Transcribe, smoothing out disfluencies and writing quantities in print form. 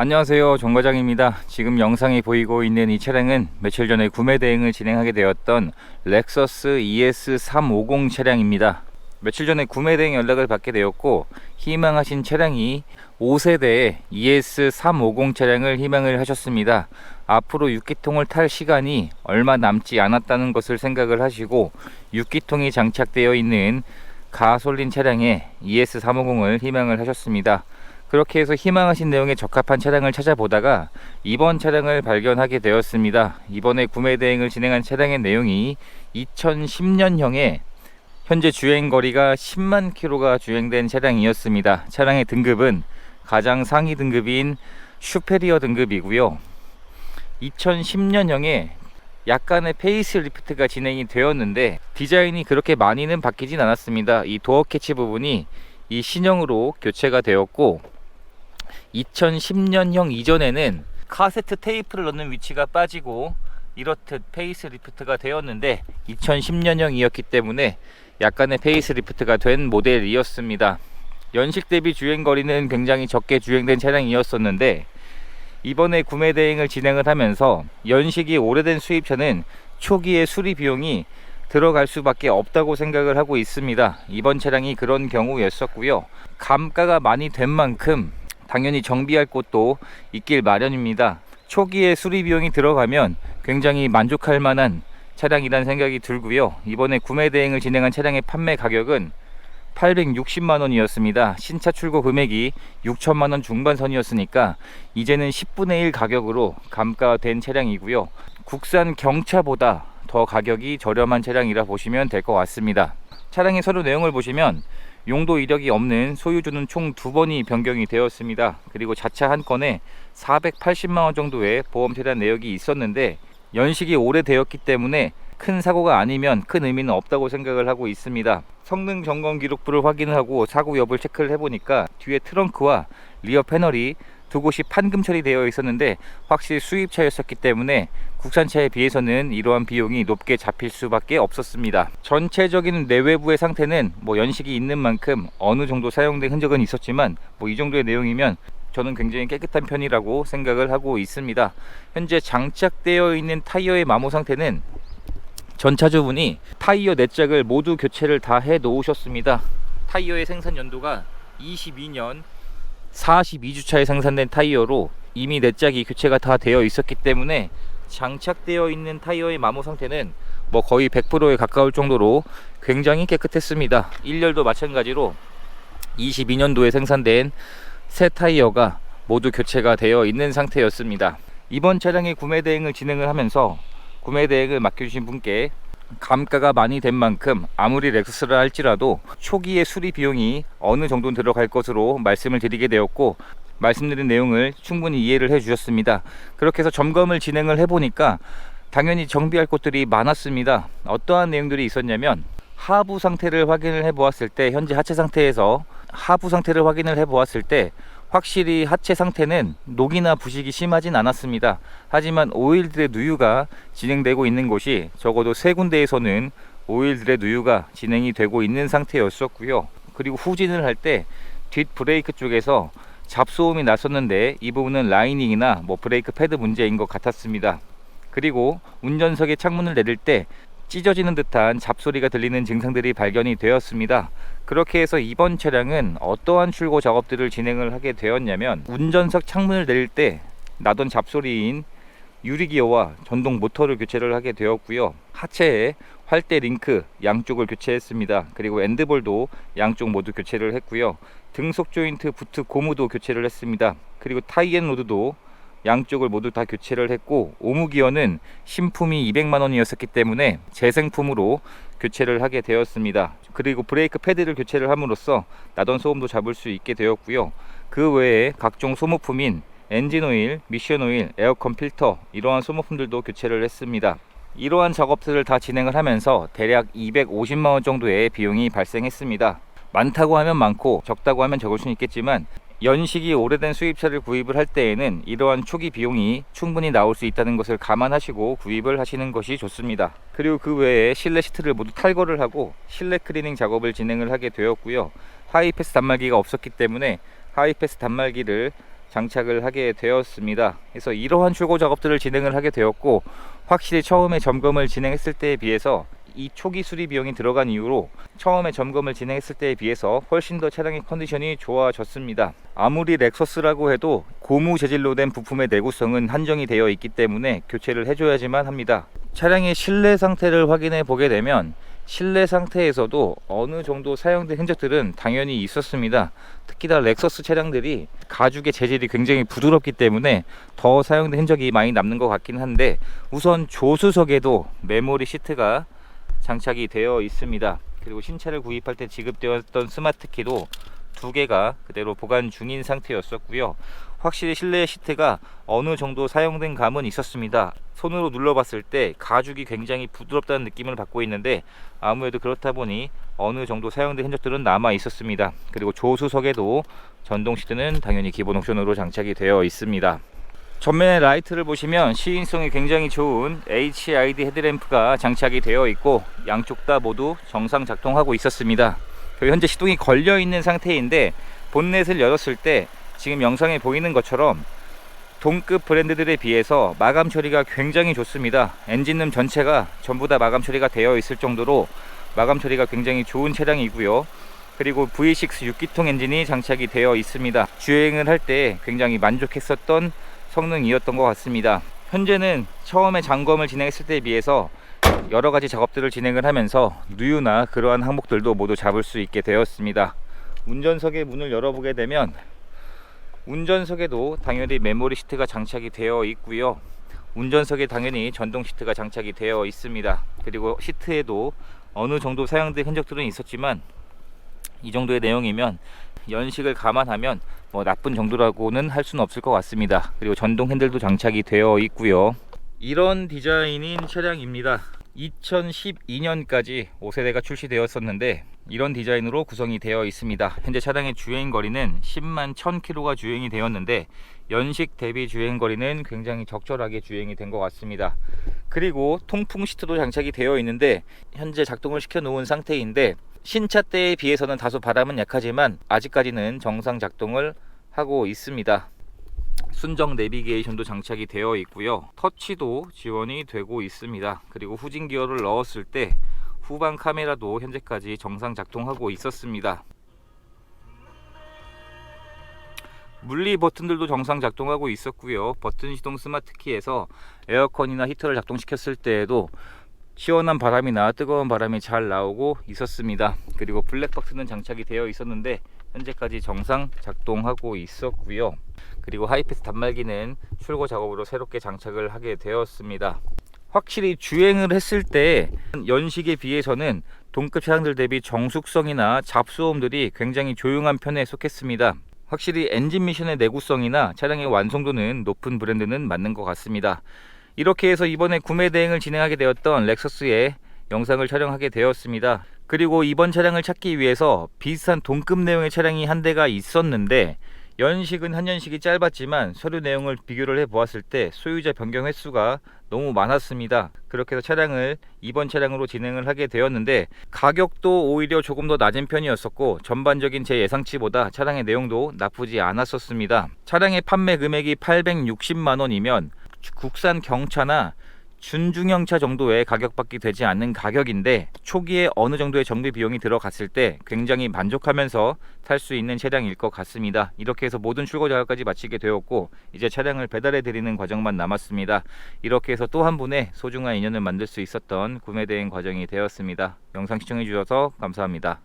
안녕하세요, 정 과장입니다. 지금 영상이 보이고 있는 이 차량은 며칠 전에 구매 대행을 진행하게 되었던 렉서스 ES350 차량입니다. 며칠 전에 구매 대행 연락을 받게 되었고 희망하신 차량이 5세대의 ES350 차량을 희망을 하셨습니다. 앞으로 6기통을 탈 시간이 얼마 남지 않았다는 것을 생각을 하시고 6기통이 장착되어 있는 가솔린 차량에 ES350을 희망을 하셨습니다. 그렇게 해서 희망하신 내용에 적합한 차량을 찾아보다가 이번 차량을 발견하게 되었습니다. 이번에 구매 대행을 진행한 차량의 내용이 2010년형에 현재 주행거리가 10만 킬로가 주행된 차량이었습니다. 차량의 등급은 가장 상위 등급인 슈페리어 등급이고요. 2010년형에 약간의 페이스리프트가 진행이 되었는데 디자인이 그렇게 많이는 바뀌진 않았습니다. 이 도어 캐치 부분이 이 신형으로 교체가 되었고 2010년형 이전에는 카세트 테이프를 넣는 위치가 빠지고 이렇듯 페이스리프트가 되었는데 2010년형이었기 때문에 약간의 페이스리프트가 된 모델이었습니다. 연식 대비 주행거리는 굉장히 적게 주행된 차량이었었는데 이번에 구매 대행을 진행을 하면서 연식이 오래된 수입차는 초기에 수리 비용이 들어갈 수밖에 없다고 생각을 하고 있습니다. 이번 차량이 그런 경우였었고요. 감가가 많이 된 만큼 당연히 정비할 곳도 있길 마련입니다. 초기에 수리 비용이 들어가면 굉장히 만족할 만한 차량이라는 생각이 들고요. 이번에 구매 대행을 진행한 차량의 판매 가격은 860만원이었습니다. 신차 출고 금액이 6천만원 중반선이었으니까 이제는 10분의 1 가격으로 감가된 차량이고요. 국산 경차보다 더 가격이 저렴한 차량이라 보시면 될 것 같습니다. 차량의 서류 내용을 보시면 용도 이력이 없는 소유주는 총 2번이 변경이 되었습니다. 그리고 자차 한 건에 480만원 정도의 보험 처리한 내역이 있었는데 연식이 오래되었기 때문에 큰 사고가 아니면 큰 의미는 없다고 생각을 하고 있습니다. 성능 점검 기록부를 확인하고 사고 여부를 체크를 해보니까 뒤에 트렁크와 리어 패널이 두 곳이 판금 처리되어 있었는데 확실히 수입차였었기 때문에 국산차에 비해서는 이러한 비용이 높게 잡힐 수밖에 없었습니다. 전체적인 내외부의 상태는 연식이 있는 만큼 어느 정도 사용된 흔적은 있었지만 이 정도의 내용이면 저는 굉장히 깨끗한 편이라고 생각을 하고 있습니다. 현재 장착되어 있는 타이어의 마모 상태는 전 차주분이 타이어 4짝을 모두 교체를 다 해 놓으셨습니다. 타이어의 생산 연도가 22년 42주차에 생산된 타이어로 이미 4짝이 교체가 다 되어 있었기 때문에 장착되어 있는 타이어의 마모 상태는 거의 100%에 가까울 정도로 굉장히 깨끗했습니다. 1열도 마찬가지로 22년도에 생산된 새 타이어가 모두 교체가 되어 있는 상태였습니다. 이번 차량의 구매 대행을 진행을 하면서 구매 대행을 맡겨주신 분께 감가가 많이 된 만큼 아무리 렉서스라 할지라도 초기의 수리 비용이 어느 정도 들어갈 것으로 말씀을 드리게 되었고 말씀드린 내용을 충분히 이해를 해 주셨습니다. 그렇게 해서 점검을 진행을 해보니까 당연히 정비할 곳들이 많았습니다. 어떠한 내용들이 있었냐면 하부 상태를 확인을 해 보았을 때 현재 하체 상태에서 하부 상태를 확인을 해 보았을 때 확실히 하체 상태는 녹이나 부식이 심하진 않았습니다. 하지만 오일들의 누유가 진행되고 있는 곳이 적어도 3군데에서는 오일들의 누유가 진행이 되고 있는 상태였었고요. 그리고 후진을 할 때 뒷 브레이크 쪽에서 잡소음이 났었는데 이 부분은 라이닝이나 브레이크 패드 문제인 것 같았습니다. 그리고 운전석에 창문을 내릴 때 찢어지는 듯한 잡소리가 들리는 증상들이 발견이 되었습니다. 그렇게 해서 이번 차량은 어떠한 출고 작업들을 진행을 하게 되었냐면 운전석 창문을 내릴 때 나던 잡소리인 유리기어와 전동 모터를 교체를 하게 되었고요. 하체에 활대 링크 양쪽을 교체했습니다. 그리고 엔드볼도 양쪽 모두 교체를 했고요. 등속 조인트 부트 고무도 교체를 했습니다. 그리고 타이앤로드도 양쪽을 모두 다 교체를 했고 오무기어는 신품이 200만원이었기 때문에 재생품으로 교체를 하게 되었습니다. 그리고 브레이크 패드를 교체를 함으로써 나던 소음도 잡을 수 있게 되었고요. 그 외에 각종 소모품인 엔진오일, 미션오일, 에어컨 필터 이러한 소모품들도 교체를 했습니다. 이러한 작업들을 다 진행을 하면서 대략 250만원 정도의 비용이 발생했습니다. 많다고 하면 많고 적다고 하면 적을 수는 있겠지만 연식이 오래된 수입차를 구입을 할 때에는 이러한 초기 비용이 충분히 나올 수 있다는 것을 감안하시고 구입을 하시는 것이 좋습니다. 그리고 그 외에 실내 시트를 모두 탈거를 하고 실내 클리닝 작업을 진행을 하게 되었고요. 하이패스 단말기가 없었기 때문에 하이패스 단말기를 장착을 하게 되었습니다. 그래서 이러한 출고 작업들을 진행을 하게 되었고, 확실히 처음에 점검을 진행했을 때에 비해서 이 초기 수리 비용이 들어간 이후로 처음에 점검을 진행했을 때에 비해서 훨씬 더 차량의 컨디션이 좋아졌습니다. 아무리 렉서스라고 해도 고무 재질로 된 부품의 내구성은 한정이 되어 있기 때문에 교체를 해줘야지만 합니다. 차량의 실내 상태를 확인해 보게 되면 실내 상태에서도 어느 정도 사용된 흔적들은 당연히 있었습니다. 특히나 렉서스 차량들이 가죽의 재질이 굉장히 부드럽기 때문에 더 사용된 흔적이 많이 남는 것 같긴 한데, 우선 조수석에도 메모리 시트가 장착이 되어 있습니다. 그리고 신차를 구입할 때 지급되었던 스마트키도 2개가 그대로 보관 중인 상태였었고요. 확실히 실내 시트가 어느 정도 사용된 감은 있었습니다. 손으로 눌러봤을 때 가죽이 굉장히 부드럽다는 느낌을 받고 있는데, 아무래도 그렇다 보니 어느 정도 사용된 흔적들은 남아 있었습니다. 그리고 조수석에도 전동 시트는 당연히 기본 옵션으로 장착이 되어 있습니다. 전면의 라이트를 보시면 시인성이 굉장히 좋은 HID 헤드램프가 장착이 되어 있고, 양쪽 다 모두 정상 작동하고 있었습니다. 현재 시동이 걸려 있는 상태인데, 본넷을 열었을 때 지금 영상에 보이는 것처럼 동급 브랜드들에 비해서 마감 처리가 굉장히 좋습니다. 엔진룸 전체가 전부 다 마감 처리가 되어 있을 정도로 마감 처리가 굉장히 좋은 차량이고요. 그리고 V6 6기통 엔진이 장착이 되어 있습니다. 주행을 할 때 굉장히 만족했었던 성능이었던 것 같습니다. 현재는 처음에 점검을 진행했을 때에 비해서 여러 가지 작업들을 진행을 하면서 누유나 그러한 항목들도 모두 잡을 수 있게 되었습니다. 운전석의 문을 열어보게 되면 운전석에도 당연히 메모리 시트가 장착이 되어 있고요. 운전석에 당연히 전동 시트가 장착이 되어 있습니다. 그리고 시트에도 어느 정도 사용된 흔적들은 있었지만, 이 정도의 내용이면 연식을 감안하면 나쁜 정도라고는 할 수는 없을 것 같습니다. 그리고 전동 핸들도 장착이 되어 있고요. 이런 디자인인 차량입니다. 2012년까지 5세대가 출시되었었는데 이런 디자인으로 구성이 되어 있습니다. 현재 차량의 주행거리는 10만 1000km가 주행이 되었는데, 연식 대비 주행거리는 굉장히 적절하게 주행이 된 것 같습니다. 그리고 통풍 시트도 장착이 되어 있는데, 현재 작동을 시켜 놓은 상태인데, 신차 때에 비해서는 다소 바람은 약하지만 아직까지는 정상 작동을 하고 있습니다. 순정 내비게이션도 장착이 되어 있고요. 터치도 지원이 되고 있습니다. 그리고 후진 기어를 넣었을 때 후방 카메라도 현재까지 정상 작동하고 있었습니다. 물리 버튼들도 정상 작동하고 있었고요. 버튼 시동 스마트키에서 에어컨이나 히터를 작동시켰을 때에도 시원한 바람이나 뜨거운 바람이 잘 나오고 있었습니다. 그리고 블랙박스는 장착이 되어 있었는데 현재까지 정상 작동하고 있었고요. 그리고 하이패스 단말기는 출고 작업으로 새롭게 장착을 하게 되었습니다. 확실히 주행을 했을 때 연식에 비해서는 동급 차량들 대비 정숙성이나 잡소음들이 굉장히 조용한 편에 속했습니다. 확실히 엔진 미션의 내구성이나 차량의 완성도는 높은 브랜드는 맞는 것 같습니다. 이렇게 해서 이번에 구매 대행을 진행하게 되었던 렉서스의 영상을 촬영하게 되었습니다. 그리고 이번 차량을 찾기 위해서 비슷한 동급 내용의 차량이 한 대가 있었는데, 연식은 한 연식이 짧았지만 서류 내용을 비교를 해 보았을 때 소유자 변경 횟수가 너무 많았습니다. 그렇게 해서 차량을 이번 차량으로 진행을 하게 되었는데, 가격도 오히려 조금 더 낮은 편이었었고, 전반적인 제 예상치보다 차량의 내용도 나쁘지 않았었습니다. 차량의 판매 금액이 860만원이면 국산 경차나 준중형차 정도의 가격밖에 되지 않는 가격인데, 초기에 어느 정도의 정비 비용이 들어갔을 때 굉장히 만족하면서 탈 수 있는 차량일 것 같습니다. 이렇게 해서 모든 출고 작업까지 마치게 되었고, 이제 차량을 배달해 드리는 과정만 남았습니다. 이렇게 해서 또 한 분의 소중한 인연을 만들 수 있었던 구매 대행 과정이 되었습니다. 영상 시청해 주셔서 감사합니다.